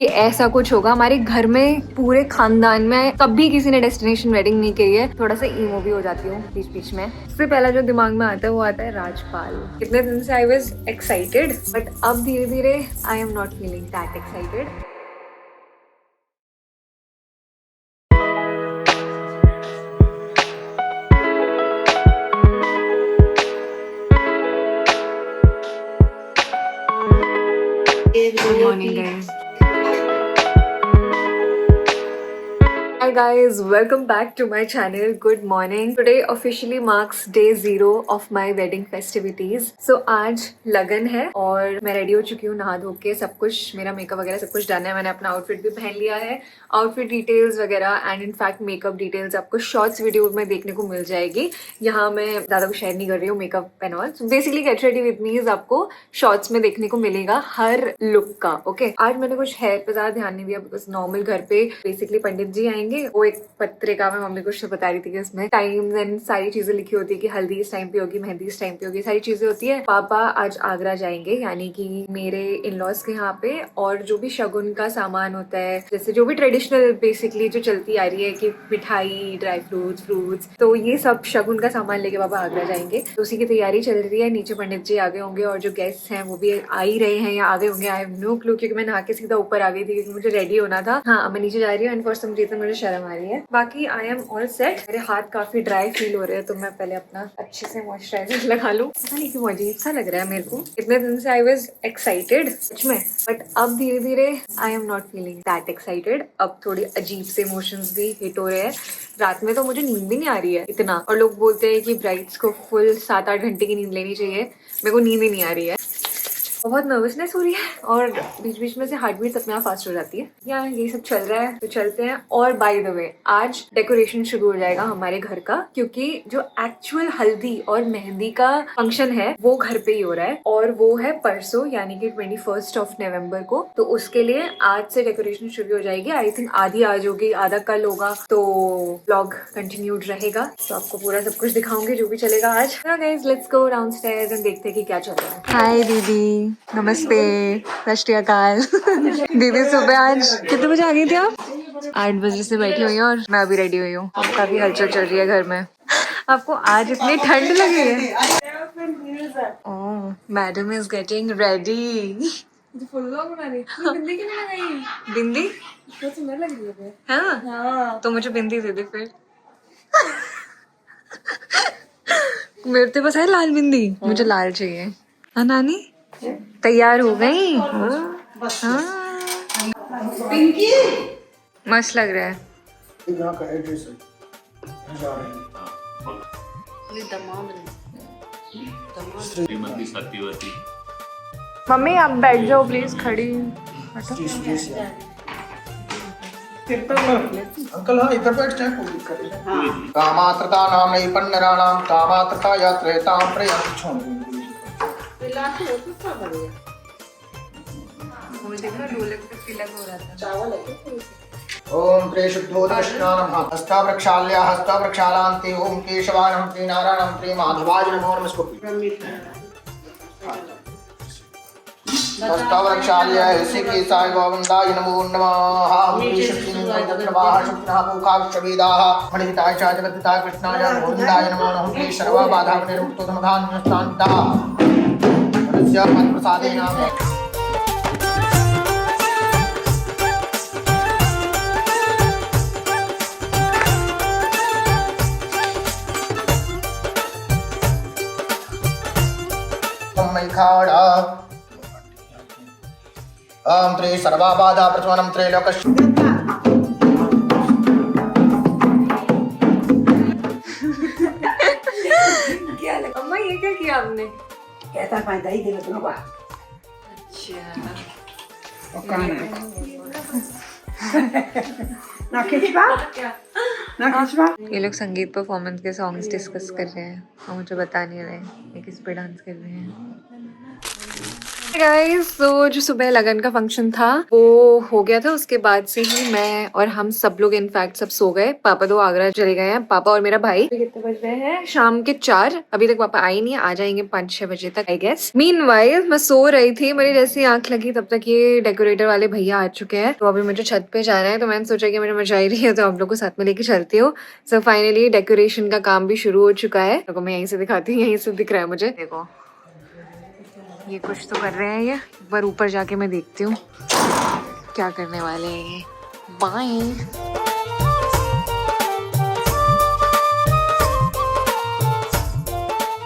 कि ऐसा कुछ होगा हमारे घर में, पूरे खानदान में कभी किसी ने डेस्टिनेशन वेडिंग नहीं की है। थोड़ा सा ईमो भी हो जाती हूँ बीच बीच में। सबसे पहला जो दिमाग में आता है वो आता है राजपाल। कितने दिन से आई वाज एक्साइटेड, बट अब धीरे धीरे I am not feeling that excited. Good morning guys. Hi guys, welcome back to my channel. Good morning. Today officially marks day 0 of my wedding festivities. So आज लगन है और मैं ready हो चुकी हूँ नहा धो के, सब कुछ मेरा मेकअप वगैरह सब कुछ डन है। मैंने अपना आउटफिट भी पहन लिया है। आउटफिट डिटेल्स वगैरह एंड इनफैक्ट मेकअप डिटेल्स आपको शॉर्ट्स वीडियो में देखने को मिल जाएगी। यहाँ मैं ज्यादा कुछ शेयर नहीं कर रही हूँ makeup and all. So basically get ready with me is आपको शॉर्ट्स में देखने को मिलेगा हर लुक का। ओके आज मैंने कुछ हेयर पे ज्यादा ध्यान नहीं दिया बिकॉज नॉर्मल घर पे बेसिकली पंडित जी आएंगे। वो एक पत्रिका में मम्मी कुछ बता रही थी कि उसमें टाइम्स एंड सारी चीजें लिखी होती है कि हल्दी इस टाइम पे होगी, मेहंदी इस टाइम पे होगी, सारी चीजें होती है। पापा आज आगरा जाएंगे यानी कि मेरे इन लॉज के यहाँ पे, और जो भी शगुन का सामान होता है, जैसे जो भी ट्रेडिशनल बेसिकली जो चलती आ रही है कि मिठाई, ड्राई फ्रूट्स, तो ये सब शगुन का सामान लेके पापा आगरा जाएंगे। तो उसी की तैयारी चल रही है। नीचे पंडित जी आगे होंगे और जो गेस्ट हैं वो भी आ ही रहे हैं या आगे होंगे। आई हैव नो क्लू क्योंकि मैं नहा के सीधा ऊपर आ गई थी क्योंकि मुझे रेडी होना था। हाँ मैं नीचे जा रही हूँ एंड फॉर सम रीजन मुझे शर्म आ रही है। बाकी आई एम ऑल सेट। मेरे हाथ काफी ड्राई फील हो रहे हैं तो मैं पहले अपना अच्छे से मॉइस्चराइजर लगा लूं। पता नहीं क्यों अजीब सा लग रहा है मेरे को। इतने दिन से आई वाज एक्साइटेड सच में, बट अब धीरे धीरे I am not feeling that excited. अब थोड़ी अजीब से इमोशंस भी हिट हो रहे हैं। रात में तो मुझे नींद भी नहीं आ रही है इतना, और लोग बोलते हैं कि ब्राइड्स को फुल 7-8 घंटे की नींद लेनी चाहिए। मेरे को नींद ही नहीं आ रही है, बहुत नर्वसनेस हो रही है और बीच बीच में से हार्ट बीट अपने आप फास्ट हो जाती है। या यही सब चल रहा है तो चलते हैं। और बाय द वे आज डेकोरेशन शुरू हो जाएगा हमारे घर का, क्योंकि जो एक्चुअल हल्दी और मेहंदी का फंक्शन है वो घर पे ही हो रहा है और वो है परसों यानी कि 21 नवंबर को। तो उसके लिए आज से डेकोरेशन शुरू हो जाएगी। आई थिंक आधी आज होगी, आधा कल होगा, तो व्लॉग कंटिन्यूड रहेगा। तो आपको पूरा सब कुछ दिखाऊंगी जो भी चलेगा आज। Guys let's go downstairs and देखते हैं कि क्या चल रहा है। हाय दीदी, नमस्ते, सत श्री अकाल। दीदी सुबह आज कितने बजे आ गई थी आप? 8 बजे से बैठी हुई हैं और मैं अभी रेडी हुई हूँ। अब काफी हलचल चल रही है घर में। आपको आज इतनी ठंड लगी है? ओह, मैडम इज गेटिंग रेडी। बिंदी क्यों नहीं लगाई? बिंदी बहुत सुंदर लग रही है। हाँ तो मुझे बिंदी दे दे फिर। मेरे तो बस है लाल बिंदी, मुझे लाल चाहिए। हाँ नानी तैयार हो गई? हाँ मस्त लग रहा है। मम्मी आप बैठ जाओ प्लीज, खड़ी। अंकल हाँ इधर बैठ जाए, कोई दिक्कत नहीं। कामात्रता नाम नहीं पन्नराणाम कामात्रता यात्रेतां प्रयच्छुं। ओम त्रिशुद्धोदकस्नानम हस्तावृक्षाल्या हस्तावृक्षालान्ते ओम केशवानम त्रिनारायणम त्रिमाधवाय नमो नमस्ते। हस्तावृक्षाल्या ऋषिकेशाय गोविन्दाय नमो नमः। हामिशक्तिनवाह शुक्नः पूकाक्षवेदाः मणिहिताय च जगद्धिताय कृष्णाय गोविन्दाय नमो नमः। सर्वबाधानिर्मुक्तो धर्मधान्यस्तान्ता मनुष्य पदप्रसादेन। खाड़ा ओम त्रि सर्वाबाधा प्रचवनम त्रैलोक्य। क्या लगा अम्मा, ये क्या किया आपने? कहता फायदा ही दिला दोनों का। अच्छा ना खिंचवा ना खिंचवा। ये लोग संगीत परफॉर्मेंस के सॉन्ग्स डिस्कस कर रहे हैं और मुझे बता नहीं रहे ये किस पे डांस कर रहे हैं। गाइस, तो जो सुबह लगन का फंक्शन था वो हो गया था। उसके बाद से ही मैं और हम सब लोग इनफैक्ट सब सो गए। पापा तो आगरा चले गए हैं, पापा और मेरा भाई। कितने बज रहे हैं? शाम के 4। अभी तक पापा आए नहीं है, आ जाएंगे 5-6 बजे तक आई गेस। मीनवाइल मैं सो रही थी, मेरी जैसी आंख लगी तब तक ये डेकोरेटर वाले भैया आ चुके हैं। तो अभी मुझे छत पे जाना है, तो मैंने सोचा कि मुझे मजा आ रही है तो आप लोग को साथ में लेके चलती हूँ। सो फाइनली डेकोरेशन का काम भी शुरू हो चुका है। तो मैं यहीं से दिखाती हूँ, यहीं से दिख रहा है मुझे। देखो ये कुछ तो कर रहे हैं, ये एक बार ऊपर जाके मैं देखती हूँ क्या करने वाले हैं ये। बाय।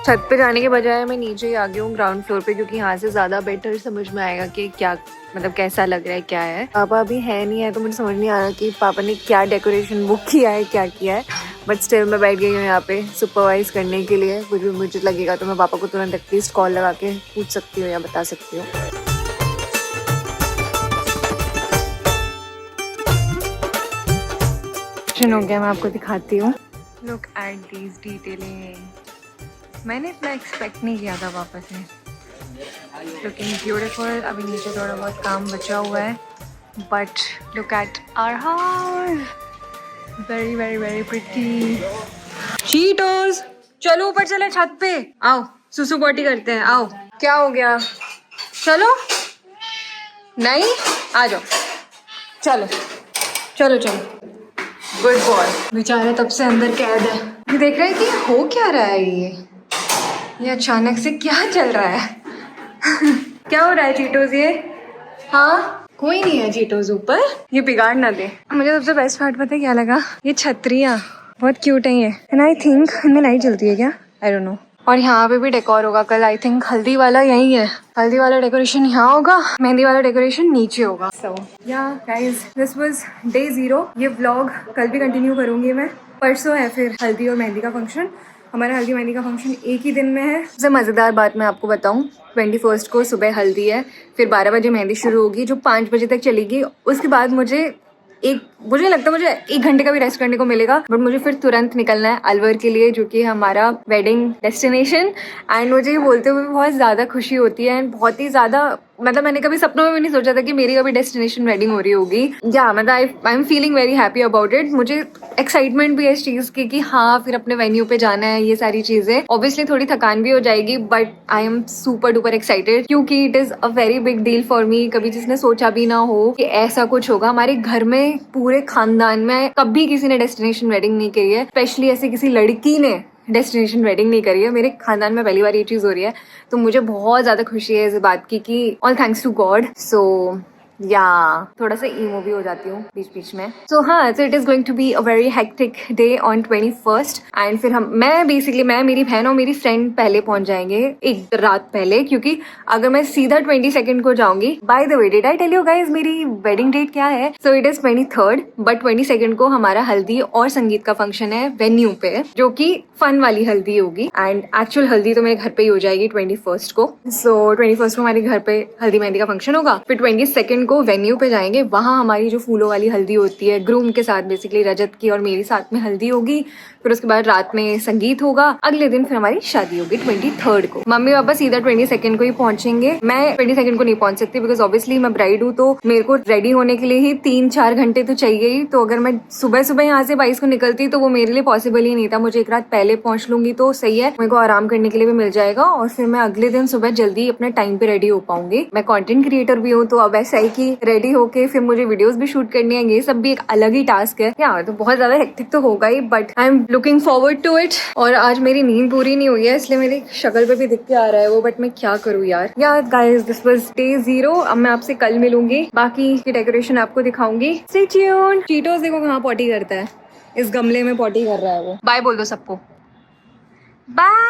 छत पे जाने के बजाय मैं नीचे ही आ गई हूँ ग्राउंड फ्लोर पे, क्योंकि यहाँ से ज्यादा बेटर समझ में आएगा कि क्या मतलब कैसा लग रहा है, क्या है। पापा अभी है नहीं है तो मुझे समझ नहीं आ रहा कि पापा ने क्या डेकोरेशन वो किया है, क्या किया है। बट स्टिल मैं बैठ गई हूँ यहाँ पे सुपरवाइज करने के लिए। कुछ भी मुझे लगेगा तो मैं पापा को तुरंत एटलीस्ट कॉल लगा के पूछ सकती हूँ या बता सकती हूँ। हो गया, मैं आपको दिखाती हूँ। Look at these detailing. मैंने इतना एक्सपेक्ट नहीं किया था पापा से। Looking beautiful. अभी नीचे थोड़ा बहुत काम बचा हुआ है, but look at our house, very very very pretty. Cheetos, चलो ऊपर चले छत पे। आओ सुसु पॉटी करते हैं, आओ। क्या हो गया? चलो नहीं, आ जाओ, चलो चलो चलो। Good boy. बेचारा तब से अंदर कैद है। ये देख रहे हैं कि हो क्या रहा है, ये अचानक से क्या चल रहा है। क्या हो रहा है चीटोस ये? हाँ कोई नहीं है चीटोस ऊपर, ये बिगाड़ ना दे। मुझे सबसे बेस्ट पार्ट पता है क्या लगा? ये छतरियाँ बहुत क्यूट है ये। एंड आई थिंक इनमें लाइट जलती है क्या, आई डोंट नो। और यहाँ पे भी डेकोर होगा कल। आई थिंक हल्दी वाला यही है, हल्दी वाला डेकोरेशन यहाँ होगा, मेहंदी वाला डेकोरेशन नीचे होगा। सो या गाइस, दिस वाज डे 0। ये व्लॉग कल भी कंटिन्यू करूंगी मैं। परसों है फिर हल्दी और मेहंदी का फंक्शन। हमारा हल्दी मेहंदी का फंक्शन एक ही दिन में है। सबसे मज़ेदार बात मैं आपको बताऊं, 21 को सुबह हल्दी है, फिर 12 बजे मेहंदी शुरू होगी जो 5 बजे तक चलेगी। उसके बाद मुझे लगता है मुझे 1 घंटे का भी रेस्ट करने को मिलेगा, बट मुझे फिर तुरंत निकलना है अलवर के लिए, जो कि हमारा वेडिंग डेस्टिनेशन। एंड मुझे ये बोलते हुए बहुत ज़्यादा खुशी होती है, एंड बहुत ही ज़्यादा मतलब मैंने कभी सपनों में भी नहीं सोचा था कि मेरी कभी डेस्टिनेशन वेडिंग हो रही होगी। या मतलब I am feeling very happy about it. मुझे एक्साइटमेंट भी है इस चीज़ की कि हाँ फिर अपने वेन्यू पे जाना है, ये सारी चीज़ें। ऑब्वियसली थोड़ी थकान भी हो जाएगी, but I am super duper excited, क्योंकि it is a very big deal for me. कभी जिसने सोचा भी ना हो कि ऐसा कुछ होगा। हमारे घर में पूरे खानदान में कभी किसी ने डेस्टिनेशन वेडिंग नहीं करी है, स्पेशली ऐसी किसी लड़की ने डेस्टिनेशन वेडिंग नहीं करी है। मेरे खानदान में पहली बार ये चीज़ हो रही है, तो मुझे बहुत ज़्यादा खुशी है इस बात की कि ऑल थैंक्स टू गॉड। सो या थोड़ा सा ईमो भी हो जाती हूँ बीच बीच में। सो हाँ, so it is going to be a very hectic day on 21st। And फिर मैं मेरी बहन और मेरी फ्रेंड पहले पहुंच जाएंगे, एक रात पहले, क्योंकि अगर मैं सीधा 22nd को जाऊंगी। By the way, did I tell you guys मेरी वेडिंग डेट क्या है? So it is 23rd, but 22nd को हमारा हल्दी और संगीत का फंक्शन है वेन्यू पे, जो कि फन वाली हल्दी होगी। एंड एक्चुअल हल्दी तो मेरे घर पे ही हो जाएगी 21st को। सो 21st को हमारे घर पे हल्दी मेहंदी का फंक्शन होगा, फिर 22nd को वेन्यू पे जाएंगे। वहाँ हमारी जो फूलों वाली हल्दी होती है ग्रूम के साथ, बेसिकली रजत की और मेरी साथ में हल्दी होगी। फिर उसके बाद रात में संगीत होगा। अगले दिन फिर हमारी शादी होगी 23rd को। मम्मी पापा सीधा 22nd को ही पहुंचेंगे। मैं 22nd को नहीं पहुंच सकती, बिकॉज ऑब्वियसली मैं ब्राइड हूँ, तो मेरे को रेडी होने के लिए ही 3-4 घंटे तो चाहिए ही। तो अगर मैं सुबह सुबह यहाँ से 22 को निकलती तो वो मेरे लिए पॉसिबल ही नहीं था। मुझे एक रात पहले पहुंच लूंगी तो सही है, मेरे को आराम करने के लिए भी मिल जाएगा, और फिर मैं अगले दिन सुबह जल्दी अपने टाइम पे रेडी हो पाऊंगी। मैं कंटेंट क्रिएटर भी हूँ, तो अब ऐसा है कि रेडी होके फिर मुझे वीडियोस भी शूट करनी है। ये सब भी एक अलग ही टास्क है यार, तो बहुत ज्यादा हेक्टिक तो होगा ही, but I am looking forward to it. और आज मेरी नींद पूरी नहीं हुई है, इसलिए मेरी शक्ल पे भी दिख के आ रहा है वो, बट मैं क्या करूँ यार। Guys, this was day 0। अब मैं आपसे कल मिलूंगी, बाकी की डेकोरेशन आपको दिखाऊंगी। Stay tuned. चीटोस देखो कहाँ पॉटी करता है, इस गमले में पॉटी कर रहा है वो। बाय बोल दो सबको। बाय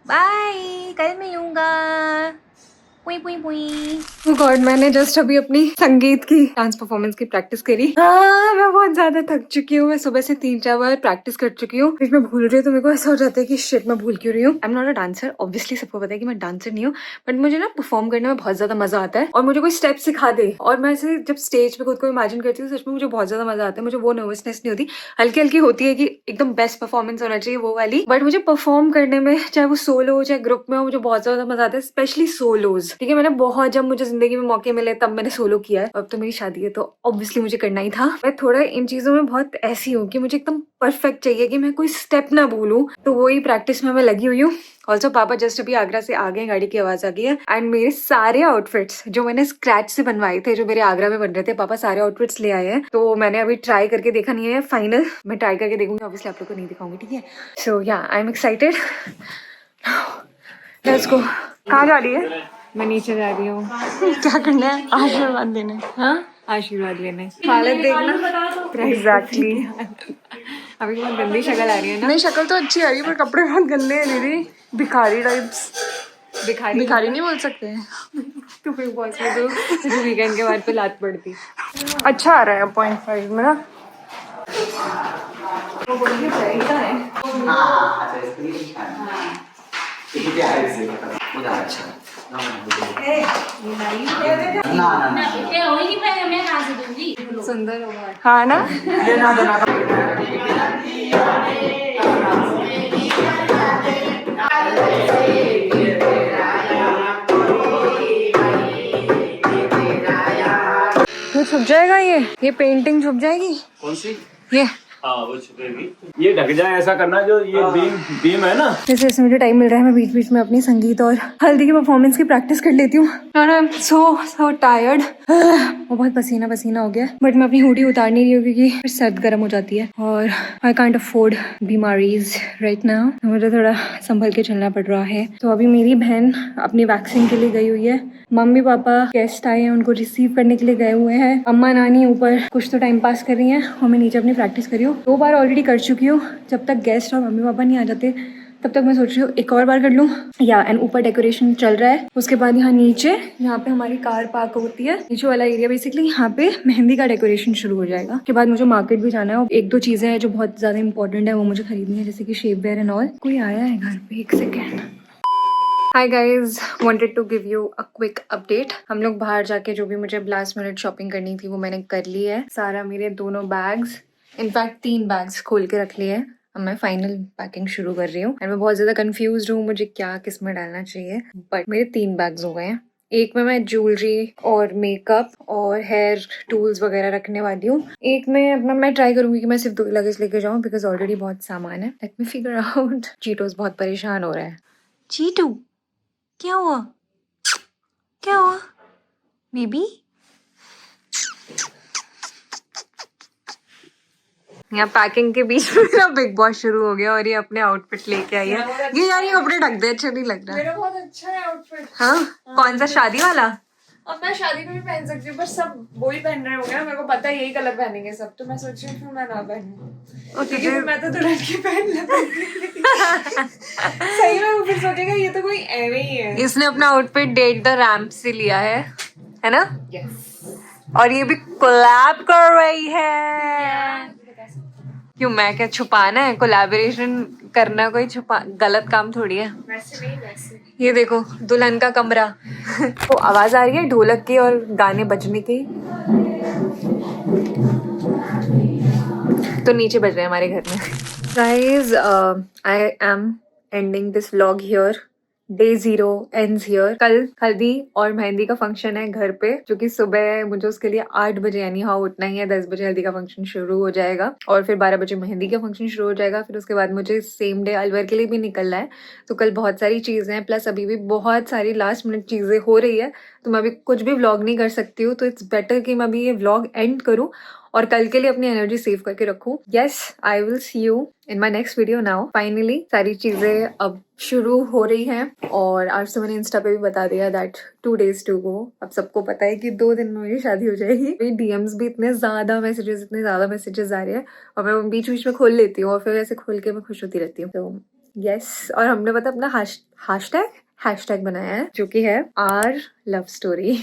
बाय, कल मिलूंगा। पुई पुई पुई। Oh God, मैंने जस्ट अभी अपनी संगीत की डांस परफॉर्मेंस की प्रैक्टिस करी। मैं बहुत ज्यादा थक चुकी हूँ। मैं सुबह से 3-4 बार प्रैक्टिस कर चुकी हूँ। फिर मैं भूल रही हूँ तो मेरे को ऐसा हो जाता है कि शिट मैं भूल क्यों रही हूँ। I am not a dancer, obviously सबको पता है कि मैं डांसर नहीं हूँ, बट मुझे ना परफॉर्म करने में बहुत ज्यादा मजा आता है। और मुझे कोई स्टेप सिखा दे और मैं ऐसे जब स्टेज पे खुद को इमेजिन करती हूँ, सच में मुझे बहुत ज्यादा मजा आता है। मुझे वो नर्वसनेस नहीं होती, हल्की हल्की होती है कि एकदम बेस्ट परफॉर्मेंस होना चाहिए वो वाली, बट मुझे परफॉर्म करने में, चाहे वो सोलो हो चाहे ग्रुप में हो, मुझे बहुत ज्यादा मजा आता है, स्पेशली सोलोज। ठीक है, मैंने बहुत, जब मुझे जिंदगी में मौके मिले तब मैंने सोलो किया है, अब तो मेरी शादी है तो ऑब्वियसली मुझे करना ही था। मैं थोड़ा इन चीजों में बहुत ऐसी हूँ कि मुझे एकदम परफेक्ट चाहिए कि मैं कोई स्टेप ना भूलूं, तो वही प्रैक्टिस में मैं लगी हुई हूँ। ऑल्सो पापा जस्ट अभी आगरा से आ गए, गाड़ी की आवाज आ गई है। एंड मेरे सारे आउटफिट्स जो मैंने स्क्रैच से बनवाए थे, जो मेरे आगरा में बन रहे थे, पापा सारे आउटफिट्स ले आए हैं। तो मैंने अभी ट्राई करके देखा नहीं है फाइनल, मैं ट्राई करके देखूंगी, ऑब्वियसली आप लोग को नहीं दिखाऊंगी, ठीक है। सो या I am excited, let's go. कहाँ जा रही है? मैं नीचे जा रही हूँ। क्या करना है? आशीर्वाद देने। हाँ, आशीर्वाद लेने। हालत देखना। एग्जैक्टली। अभी बहुत गंदी शक्ल आ रही है ना? नहीं, शक्ल तो अच्छी आ रही है पर कपड़े बहुत गंदे हैं दीदी, भिखारी टाइप्स। भिखारी नहीं बोल सकते हैं। तो फिर बॉस में तो मुझे वीकेंड के बाद पे लात पड़ती। अच्छा आ रहा है 0.5 में ना। वो बोलेंगे चाहिए है। सुंदर होगा। हाँ ना। तो छुप जाएगा ये पेंटिंग छुप जाएगी। कौन सी? ये हाँ वो छुपेगी। ये ढक जाए, ऐसा करना जो ये बीम है ना। जैसे इसमें मुझे टाइम मिल रहा है, मैं बीच बीच में अपनी संगीत और हल्दी की परफॉर्मेंस की प्रैक्टिस कर लेती हूँ। और आई एम सो टायर्ड, वो बहुत पसीना पसीना हो गया। बट मैं अपनी हुडी उतार नहीं रही हूँ क्योंकि फिर सर्द गर्म हो जाती है और आई कांट अफोर्ड बीमारीज राइट नाउ। मुझे थोड़ा संभल के चलना पड़ रहा है। तो अभी मेरी बहन अपनी वैक्सीन के लिए गई हुई है, मम्मी पापा गेस्ट आए हैं, उनको रिसीव करने के लिए गए हुए हैं, अम्मा नानी ऊपर कुछ तो टाइम पास कर रही हैं और मैं नीचे अपनी प्रैक्टिस कर रही हूँ। 2 बार ऑलरेडी कर चुकी हूँ। जब तक गेस्ट और मम्मी पापा नहीं आ जाते तब तक मैं सोच रही हूँ एक और बार कर लूँ। या एंड ऊपर डेकोरेशन चल रहा है। उसके बाद यहाँ नीचे, यहाँ पे हमारी कार पार्क होती है, नीचे वाला एरिया बेसिकली, यहाँ पे मेहंदी का डेकोरेशन शुरू हो जाएगा। उसके बाद मुझे मार्केट भी जाना है और 1-2 चीजें हैं जो बहुत ज्यादा इंपॉर्टेंट है, वो मुझे खरीदनी है, जैसे कि शेप वेयर एंड ऑल। कोई आया है घर पे, 1 second. Hi guys, wanted to give you a quick update. हम लोग बाहर जाके जो भी मुझे लास्ट मिनट शॉपिंग करनी थी वो मैंने कर ली है। सारा मेरे दोनों बैग्स, इनफैक्ट 3 बैग्स खोल के रख लिए हैं। अब मैं फाइनल पैकिंग शुरू कर रही हूँ एंड मैं बहुत ज्यादा कंफ्यूज हूँ मुझे क्या किस में डालना चाहिए। बट मेरे 3 बैग्स हो गए हैं। एक में मैं ज्वेलरी और मेकअप और हेयर टूल्स वगैरह रखने वाली हूँ। एक में अपना मैं ट्राई करूंगी कि मैं सिर्फ 2 लगेज लेके जाऊँ बिकॉज ऑलरेडी बहुत सामान है। Let me figure out. Cheetos बहुत परेशान हो रहा है। चीटू क्या हुआ? क्या हुआ बेबी? यहाँ पैकिंग के बीच में मेरा बिग बॉस शुरू हो गया और ये अपने आउटफिट लेके आई है। ये यार ये कपड़े ढक दे, अच्छे नहीं लग रहा। मेरा बहुत अच्छा है आउटफिट। हाँ, कौन सा शादी वाला? अब मैं शादी में भी पहन सकती हूँ पर सब वही पहन रहे होंगे ना, मेरे को पता है यही कलर पहनेंगे सब, तो मैं सोच रही हूँ मैं ना पहनूं क्योंकि मैं तो दुल्हन की पहन सही में। वो फिर सोचेगा ये तो कोई एवे ही है। इसने अपना आउटफिट डेट द रैम्प से लिया है ना? यस। और ये भी कोलैब कर रही है। क्यों, मैं क्या छुपाना है? कोलैबोरेशन करना कोई छुपा गलत काम थोड़ी है। वैसे नहीं, वैसे ये देखो दुल्हन का कमरा। तो आवाज आ रही है ढोलक की और गाने बजने की, तो नीचे बज रहे हैं हमारे घर में। Guys, I am ending this vlog here. Day 0 ends here। कल हल्दी और मेहंदी का फंक्शन है घर पे, जो कि सुबह मुझे उसके लिए 8 बजे यानी हाँ उठना ही है। 10 बजे हल्दी का फंक्शन शुरू हो जाएगा और फिर 12 बजे मेहंदी का फंक्शन शुरू हो जाएगा। फिर उसके बाद मुझे सेम डे अलवर के लिए भी निकलना है। तो कल बहुत सारी चीजें हैं, प्लस अभी भी बहुत सारी लास्ट मिनट चीजें हो रही है, तो मैं अभी कुछ भी व्लॉग नहीं कर सकती हूँ। तो इट्स बेटर कि मैं अभी ये व्लॉग एंड करूँ और कल के लिए अपनी एनर्जी सेव करके रखूं। Yes, I will see you in my next video now. Finally सारी चीजें अब शुरू हो रही हैं और आज तो मैंने इंस्टा पे भी बता दिया दैट 2 days to go। अब सबको पता है कि 2 दिन में मेरी शादी हो जाएगी। मेरी डीएम्स भी इतने ज्यादा मैसेजेस आ रहे हैं और मैं बीच बीच में खोल लेती हूँ और फिर ऐसे खोल के मैं खुश होती रहती हूँ। तो यस, और हमने पता अपना हैशटैग बनाया है जो कि है आर लव स्टोरी।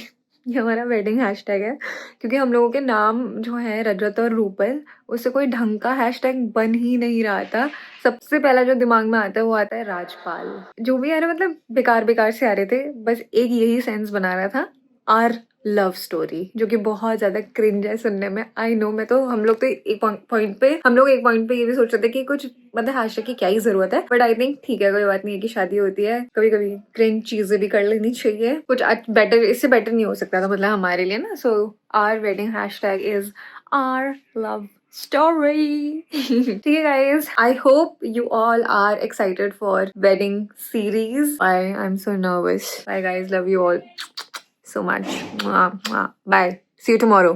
ये हमारा वेडिंग हैशटैग है क्योंकि हम लोगों के नाम जो है रजत और रूपल, उससे कोई ढंग का हैशटैग बन ही नहीं रहा था। सबसे पहला जो दिमाग में आता है वो आता है राजपाल। जो भी आ रहा मतलब बेकार से आ रहे थे, बस एक यही सेंस बना रहा था, आर लव स्टोरी, जो कि बहुत ज्यादा क्रिंज है सुनने में। आई नो, मैं तो हम लोग एक पॉइंट पे ये भी सोच रहे थे कि कुछ मतलब हैशटैग की क्या ही जरूरत है, बट आई थिंक ठीक है, कोई बात नहीं है कि शादी होती है, कभी कभी क्रिंज चीजें भी कर लेनी चाहिए। कुछ बेटर, इससे बेटर नहीं हो सकता था मतलब हमारे लिए ना। So our wedding hashtag is our love story. ठीक है guys, I hope you all are excited for wedding series. I'm so nervous. Bye guys, love you all so much. Bye, see you tomorrow.